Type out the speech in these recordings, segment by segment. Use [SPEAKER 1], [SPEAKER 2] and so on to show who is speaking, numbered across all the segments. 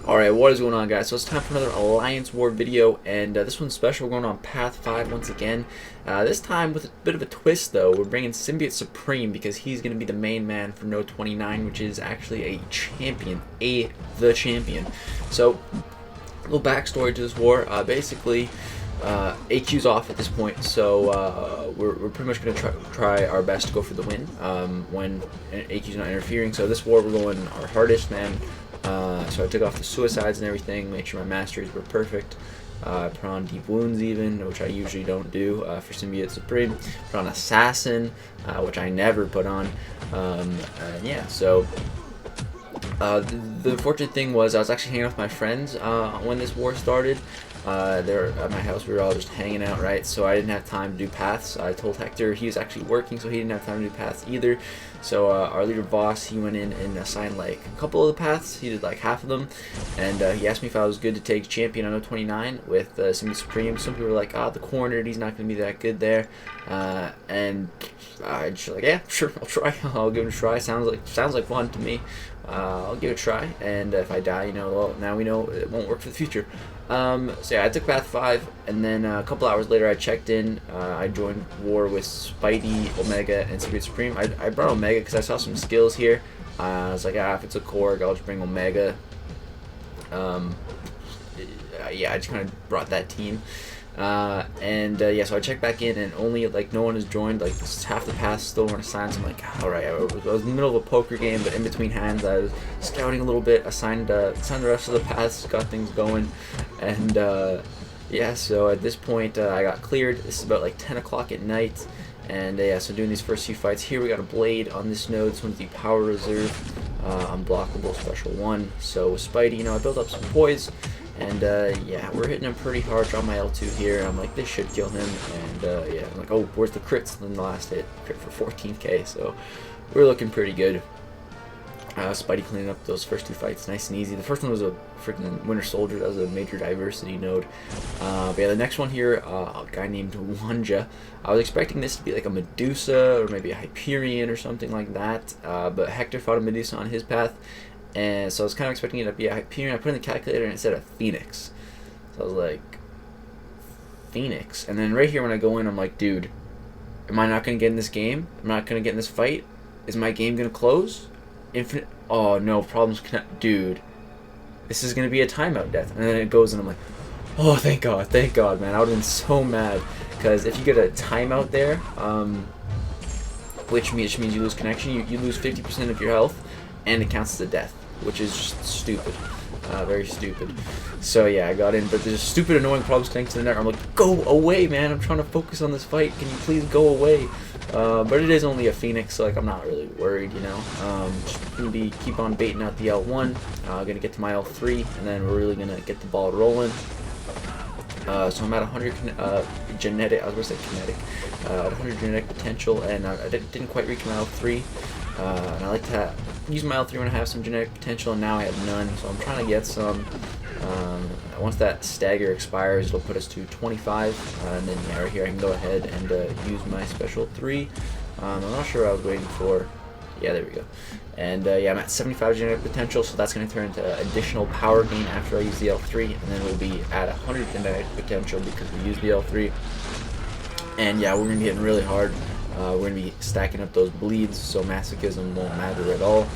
[SPEAKER 1] Alright, what is going on, guys? So it's time for another Alliance War video, and this one's special. We're going on Path 5 once again. This time with a bit of a twist, though. We're bringing Symbiote Supreme because he's going to be the main man for No 29, which is actually a champion, the champion. So, a little backstory to this war. Basically, AQ's off at this point, so we're pretty much going to try our best to go for the win when AQ's not interfering. So this war, we're going our hardest, man. So I took off the suicides and everything, make sure my masteries were perfect. Put on deep wounds even, which I usually don't do for Symbiote Supreme. Put on assassin, which I never put on. And yeah, so the fortunate thing was I was actually hanging out with my friends when this war started. There at my house, we were all just hanging out, right? So I didn't have time to do paths. I told Hector he was actually working, so he didn't have time to do paths either. So our leader boss, he went in and assigned like a couple of the paths. He did like half of them, and he asked me if I was good to take champion on 029 with Symbiote Supreme. Some people were like, "Ah, the cornered, he's not going to be that good there," and I just like, "Yeah, sure, I'll try. I'll give it a try. Sounds like fun to me. I'll give it a try, and if I die, you know, well, now we know it won't work for the future." So yeah, I took Path 5, and then a couple hours later I checked in. I joined war with Spidey, Omega, and Symbiote Supreme. I brought Omega because I saw some skills here. I was like, if it's a Korg, I'll just bring Omega. Yeah, I just kind of brought that team. Yeah, so I checked back in, and only like no one has joined. Like this is half the paths still weren't assigned. So I'm like, all right. I was in the middle of a poker game, but in between hands, I was scouting a little bit. Assigned the rest of the paths, got things going, and yeah. So at this point, I got cleared. This is about like 10 o'clock at night, and yeah. So doing these first few fights here, we got a blade on this node. This one's the power reserve, unblockable special 1. So with Spidey, you know, I built up some poise. And yeah, we're hitting him pretty hard on my L2 here. I'm like, this should kill him. And yeah, I'm like, oh, where's the crits? And then the last hit, crit for 14k. So we're looking pretty good. Spidey cleaning up those first 2 fights nice and easy. The first one was a freaking Winter Soldier. That was a major diversity node. But yeah, the next one here, a guy named Wanja. I was expecting this to be like a Medusa or maybe a Hyperion or something like that. But Hector fought a Medusa on his path. And so I was kind of expecting it to be a Hyperion. I put in the calculator and it said a Phoenix. So I was like, Phoenix. And then right here when I go in, I'm like, dude, am I not going to get in this game? I'm not going to get in this fight? Is my game going to close? Infinite. Oh, no, problems connect. Dude, this is going to be a timeout death. And then it goes and I'm like, oh, thank God, man. I would have been so mad. Because if you get a timeout there, which means you lose connection, you lose 50% of your health. And it counts as a death, which is just stupid. Very stupid. So yeah, I got in, but there's stupid annoying problems connected to the net. I'm like, go away, man. I'm trying to focus on this fight. Can you please go away? But it is only a Phoenix, so like I'm not really worried, you know. Just gonna keep on baiting out the L1. Gonna get to my L3, and then we're really gonna get the ball rolling. So I'm at 100 genetic. I was gonna say kinetic. 100 genetic potential, and I didn't quite reach my L3. And I like to use my L3 when I have some genetic potential, and now I have none, so I'm trying to get some. Once that stagger expires, it'll put us to 25, and then yeah, right here I can go ahead and use my special 3. I'm not sure what I was waiting for. Yeah, there we go. And yeah, I'm at 75 genetic potential, so that's going to turn into additional power gain after I use the L3, and then we'll be at 100 genetic potential because we used the L3. And yeah, we're going to be hitting really hard. We're going to be stacking up those bleeds, so masochism won't matter at all.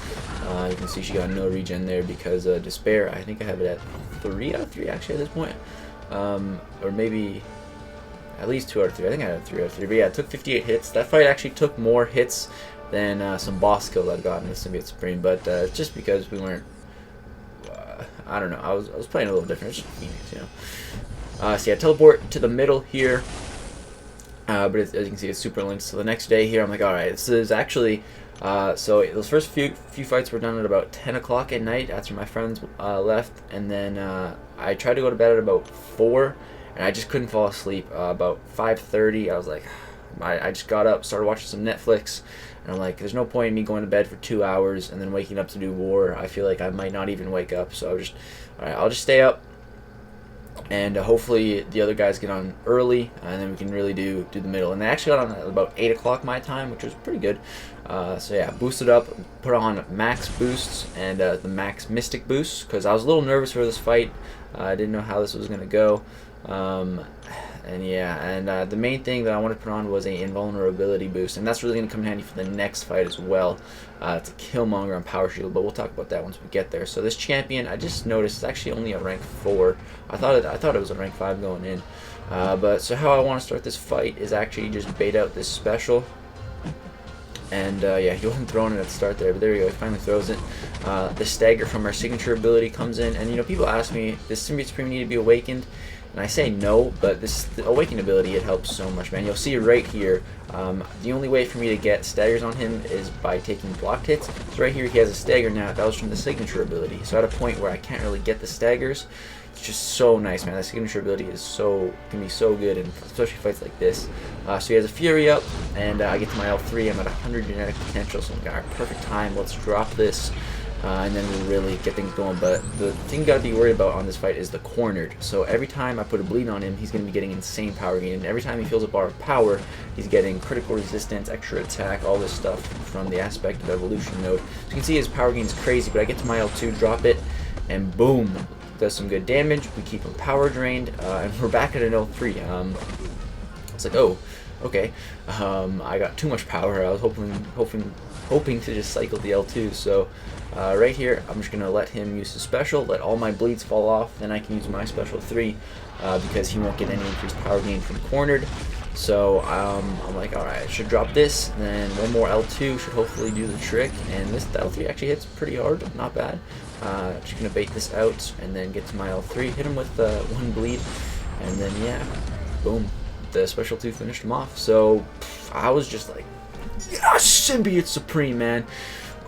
[SPEAKER 1] You can see she got no regen there because despair, I think I have it at 3 out of 3 actually at this point. Or maybe at least 2 out of 3. I think I had 3 out of 3. But yeah, it took 58 hits. That fight actually took more hits than some boss kills I'd gotten with Symbiote Supreme. But just because we weren't, I don't know, I was playing a little different. It's just Phoenix, you know. So yeah, teleport to the middle here. But as you can see, it's super linked. So the next day here, I'm like, all right, this is actually, so those first few fights were done at about 10 o'clock at night after my friends left. And then I tried to go to bed at about 4, and I just couldn't fall asleep. About 5:30, I was like, I just got up, started watching some Netflix, and I'm like, there's no point in me going to bed for 2 hours and then waking up to do war. I feel like I might not even wake up. So I was just, all right, I'll just stay up. and hopefully the other guys get on early, and then we can really do the middle. And they actually got on at about 8 o'clock my time, which was pretty good. So yeah, boosted up, put on max boosts and the max mystic boosts, because I was a little nervous for this fight. I didn't know how this was gonna go. And yeah, and the main thing that I wanted to put on was a invulnerability boost, and that's really going to come in handy for the next fight as well. It's a Killmonger on Power Shield, but we'll talk about that once we get there. So this champion, I just noticed, it's actually only a rank 4. I thought it was a rank 5 going in. But so how I want to start this fight is actually just bait out this special. And yeah, he wasn't throwing it at the start there, but there we go, he finally throws it. The stagger from our signature ability comes in, and you know, people ask me, does Symbiote Supreme need to be awakened? And I say no, but the awakened ability, it helps so much, man. You'll see right here, the only way for me to get staggers on him is by taking blocked hits. So right here, he has a stagger now. That was from the signature ability. So at a point where I can't really get the staggers, it's just so nice, man. That signature ability can be so good, and especially fights like this. So he has a Fury up, and I get to my L3. I'm at 100 genetic potential, so we got our perfect time. Let's drop this. And then we'll really get things going. But the thing you gotta be worried about on this fight is the cornered. So every time I put a bleed on him, he's gonna be getting insane power gain. And every time he fills a bar of power, he's getting critical resistance, extra attack, all this stuff from the aspect of evolution node. So you can see his power gain is crazy, but I get to my L2, drop it, and boom, does some good damage. We keep him power drained, and we're back at an L3. It's like, oh, okay. I got too much power. I was hoping to just cycle the L2. So right here, I'm just gonna let him use his special, let all my bleeds fall off, then I can use my special 3 because he won't get any increased power gain from cornered. So I'm like, alright, I should drop this, then one more L2 should hopefully do the trick, and the L3 actually hits pretty hard, not bad. Just gonna bait this out and then get to my L3, hit him with 1 bleed, and then yeah, boom, the special 2 finished him off. So I was just like, yeah, Symbiote Supreme, man.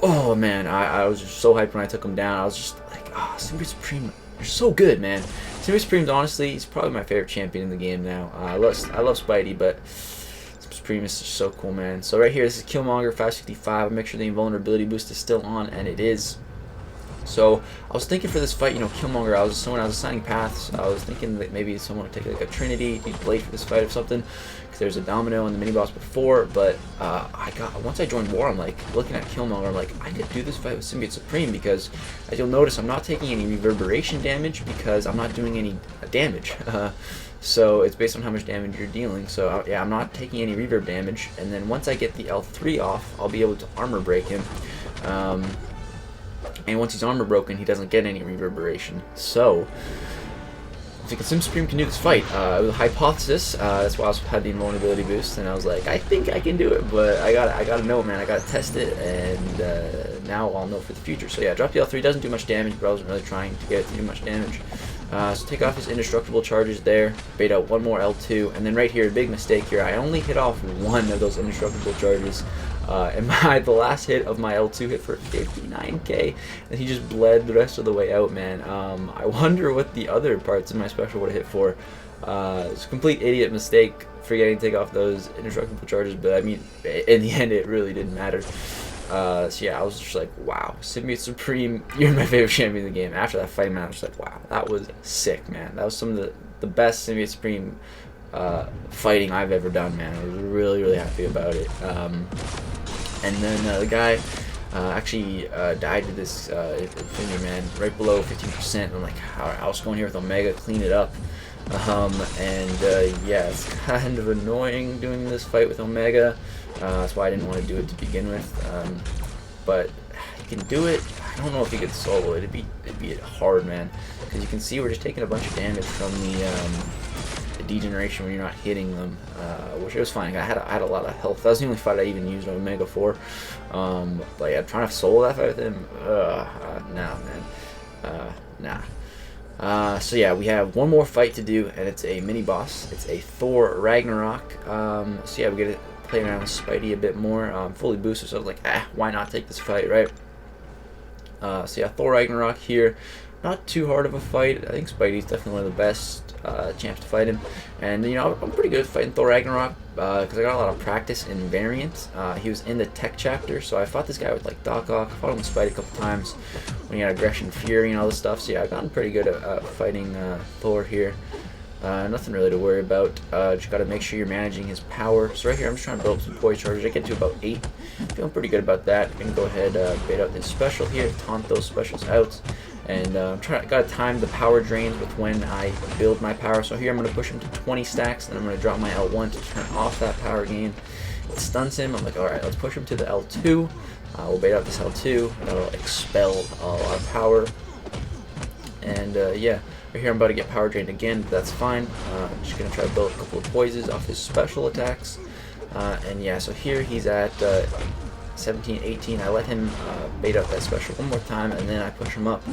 [SPEAKER 1] Oh man, I was just so hyped when I took him down. I was just like, oh, Symbiote Supreme, you're so good, man. Symbiote Supreme's honestly, he's probably my favorite champion in the game now. I love Spidey, but Supreme is just so cool, man. So right here, this is Killmonger 565. I'll make sure the invulnerability boost is still on, and it is. So I was thinking for this fight, you know, Killmonger, when I was assigning paths, I was thinking that maybe someone would take like a Trinity, use Blade for this fight or something, because there's a Domino in the mini boss before. But once I joined War, I'm like looking at Killmonger, I'm like, I could do this fight with Symbiote Supreme, because as you'll notice, I'm not taking any reverberation damage because I'm not doing any damage. So it's based on how much damage you're dealing. So yeah, I'm not taking any reverb damage, and then once I get the L3 off, I'll be able to armor break him. And once he's armor broken, he doesn't get any reverberation. So I think Symbiote Supreme can do this fight. It was a hypothesis. That's why I had the invulnerability boost, and I was like, I think I can do it, but I gotta know, man. I gotta test it, and now I'll know for the future. So yeah, drop the L3, doesn't do much damage, but I wasn't really trying to get it to do much damage. So take off his indestructible charges there, bait out 1 more L2, and then right here, big mistake here, I only hit off 1 of those indestructible charges. And the last hit of my L2 hit for 59k, and he just bled the rest of the way out, man. I wonder what the other parts of my special would have hit for. It's a complete idiot mistake forgetting to take off those indestructible charges, but I mean, in the end, it really didn't matter. So yeah, I was just like, wow, Symbiote Supreme, you're my favorite champion in the game. After that fight, man, I was like, wow, that was sick, man. That was some of the best Symbiote Supreme fighting I've ever done, man. I was really, really happy about it. And then the guy actually died to this Infinity Man right below 15%. I'm like, alright, I'll just go in here with Omega, clean it up. Yeah, it's kind of annoying doing this fight with Omega. That's why I didn't want to do it to begin with. But he can do it. I don't know if he could solo it. It'd be hard, man. Because you can see we're just taking a bunch of damage from the degeneration when you're not hitting them, which was fine. I had a lot of health. That was the only fight I even used Omega for. But yeah, trying to solo that fight with him, nah, man, nah. So yeah, we have one more fight to do, and it's a mini boss. It's a Thor Ragnarok. So yeah, we get to play around with Spidey a bit more. Fully boosted, so I was like, why not take this fight, right? So yeah, Thor Ragnarok here. not too hard of a fight. I think Spidey's definitely one of the best champs to fight him. And, you know, I'm pretty good at fighting Thor Ragnarok because I got a lot of practice in variants. He was in the tech chapter, so I fought this guy with, like, Doc Ock. I fought him with Spidey a couple times when he had Aggression Fury and all this stuff. So, yeah, I've gotten pretty good at fighting Thor here. Nothing really to worry about. Just got to make sure you're managing his power. So right here, I'm just trying to build up some poise charges. I get to about 8. Feeling pretty good about that. I can go ahead bait out this special here, taunt those specials out. And I'm gotta time the power drains with when I build my power. So here I'm gonna push him to 20 stacks, then I'm gonna drop my L1 to turn off that power gain. It stuns him. I'm like, all right, let's push him to the L2. We'll bait out this L2. That'll expel a lot of power. And yeah, right here I'm about to get power drained again, but that's fine. I'm just gonna try to build a couple of poises off his special attacks. And yeah, so here he's at 17, 18. I let him bait out that special one more time, and then I push him up,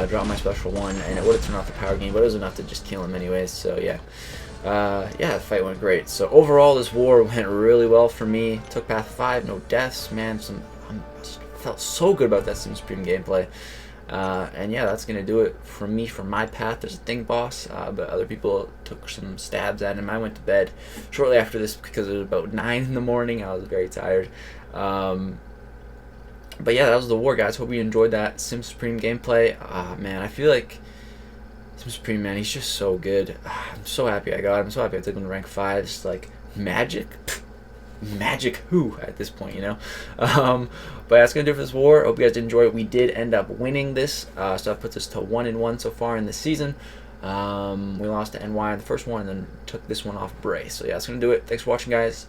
[SPEAKER 1] drop my special 1, and it would have turned off the power gain, but it was enough to just kill him anyways. So yeah, yeah, the fight went great. So overall, this war went really well for me. Took path 5, no deaths, man. Felt so good about that Sim Supreme gameplay. And yeah, that's gonna do it for me for my path. There's a thing boss, but other people took some stabs at him. I went to bed shortly after this because it was about 9 in the morning. I was very tired. But yeah, that was the war, guys. Hope you enjoyed that Sim Supreme gameplay. Man, I feel like Sim Supreme, man, he's just so good. I'm so happy I got him. I'm so happy I took him to rank 5. It's like magic. Magic who at this point, you know. But that's gonna do it for this war. Hope you guys did enjoy it. We did end up winning this, so that puts us to 1-1 so far in the season. We lost to NY in the first one and then took this one off Brae. So yeah, that's gonna do it. Thanks for watching, guys.